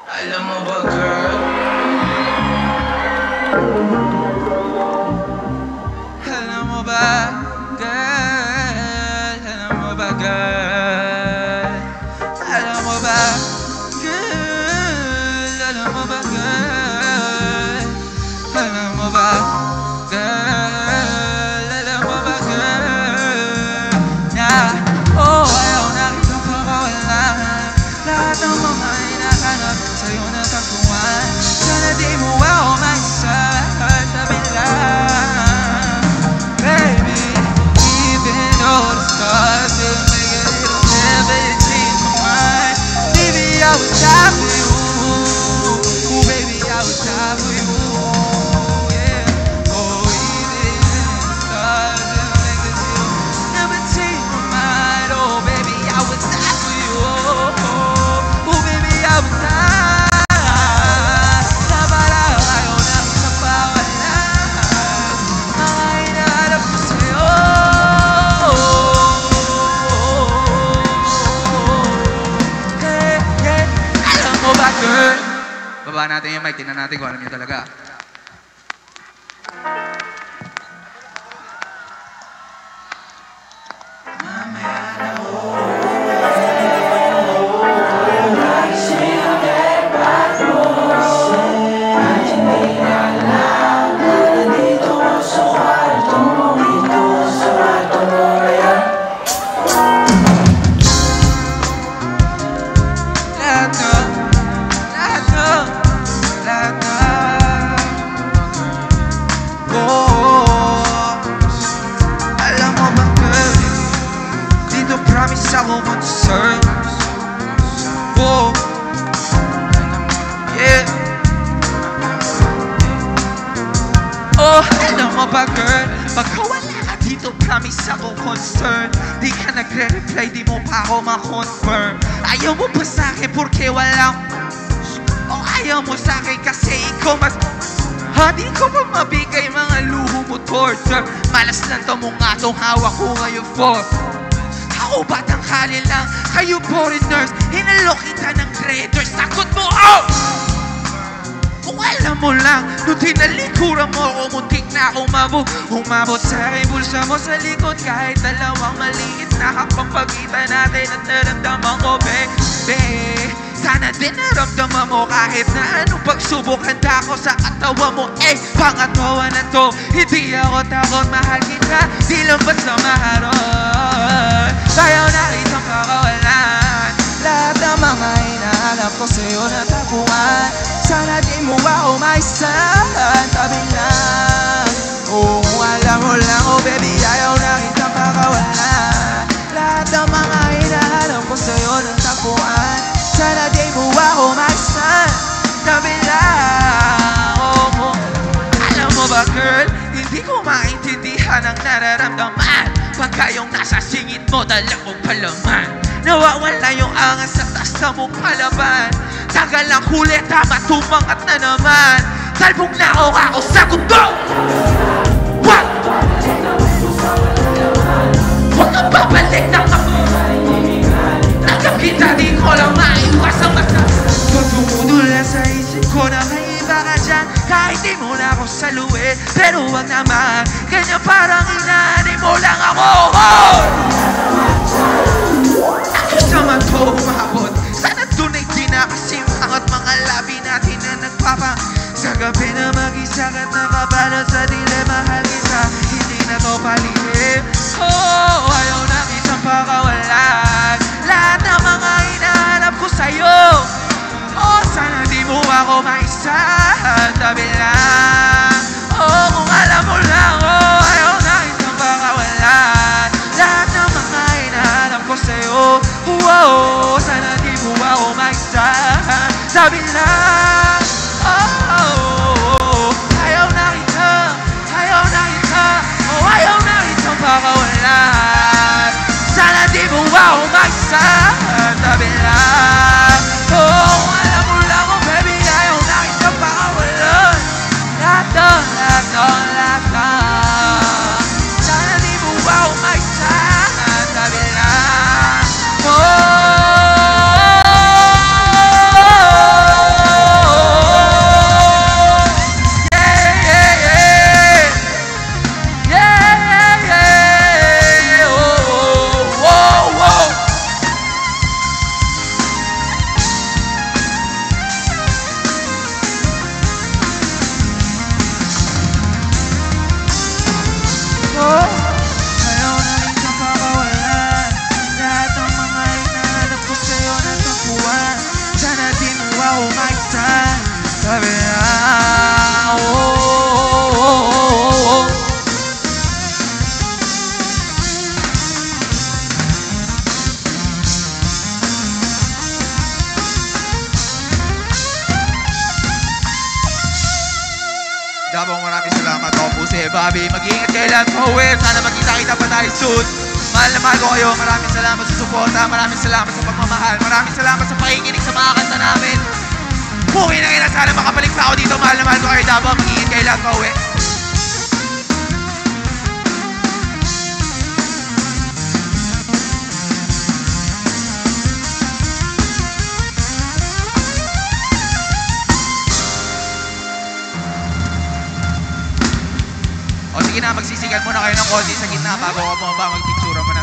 Alam mo ba, girl? Alam mo ba, girl? Alam mo ba, girl? Alam mo ba, girl? Alam mo ba, girl? Alam mo ba, girl? Alam mo ba, girl? Oh, ayaw na kitang pakawalan. Lahat ng mga hinahanap sa'yo natagpuan. Sana di mo ako masasabi lang. Baby, even though the stars will make it, it'll never change my mind. Baby, I would die for you. Oh, baby, I would die for you. Yeah. Oh, even the stars will make it, it'll never change my mind. Oh, baby, I would die for you. Oh, baby, I would die. Baba natin yung mic, tingnan natin kung alam nyo talaga. Promise I won't concern. Whoa, yeah. Oh, alam mo ba, girl? Pagka wala ka dito, promise ako concern. Di ka nagre-reply, di mo pa ako ma-confirm. Ayaw mo pa sa'kin porque walang. Oh, ayaw mo sa'kin kasi ikaw mas. Di ko pa mabigay mga luho mo torture. Malas lang to mukha tong hawak ko ngayon for. Ako batang kali lang, kayo foreigners. Hinalok kita ng traders, takot mo, oh! Kung alam mo lang, nung tinalikuran mo ako, muntik na akong umabot sa aking bulsa mo sa likod. Kahit dalawang maliit na kapampagitan natin at naramdaman ko, babe. Sana din naramdaman mo kahit na anong pagsubok. Handa ko sa katawa mo, pangatawa na to. Hindi ako takot, mahal kita, di lang basta maharon. Ayaw na kitang kakawalan. Lahat ng mga hinahanap ko sa'yo natagpuan. Sana di mo ako maisahan, tabi lang. Oh, kung alam mo lang, oh baby, ayaw na kitang kakawalan. Lahat ng mga hinahanap ko sa'yo natagpuan. Sana di mo ako maisahan, tabi lang. Oh, alam mo ba, girl? Hindi ko maintindihan ang nararamdaman. Pagka yung nasa singit mo, dala kong palaman. Nawawala yung angas sa taas na mong palaban. Tagal ang huli, tama, tumangat na naman. Talbog na ako sa kuto. What? Huwag kang babalik na nakakita, di ko lang maiwas ang mata. Tutudula sa isip ko na may iba ka dyan. Kahit di mo na ako saluin, pero wag naman. Ganyan parang inaani mo lang ako. Sama to umabot. Sana tunay di na kasi angat mga labi natin na nagpapa. Sa gabi na mag-isa ka nakabalot sa dilema, mahal kita, hindi na to palihim. Oh, ayaw na kitang pakawalan. Lahat ng mga hinahanap ko sa'yo. Oh, sana di mo ako maisahan, tabi lang. Oh, kung alam mo lang, oh, ayaw na kitang pakawalan. Lahat ng mga hinahanap ko sa'yo. Wow, sana di mo ako maisahan, tabi lang. Oh, ayaw na kita, oh, ayaw na kitang pakawalan. Sana di mo ako maisahan, tabi lang. Oh, kung alam mo lang, oh baby, ayaw na kitang pakawalan. Davao, maraming salamat. Ako po si Bobby. Mag-iingat kayo lahat pa uwi. Sana magkita-kita pa tayo soon. Mahal na mahal ko kayo. Maraming salamat sa suporta. Maraming salamat sa pagmamahal. Maraming salamat sa pakikinig sa mga kanta namin. Puwi na kayo na. Sana makabalik pa ako dito. Mahal na mahal ko kayo, Davao. Mag-iingat kayo lahat pa uwi. O sige na, magsisigan muna kayo ng konti sa gitna bago ka bumaba, magpictura mo na.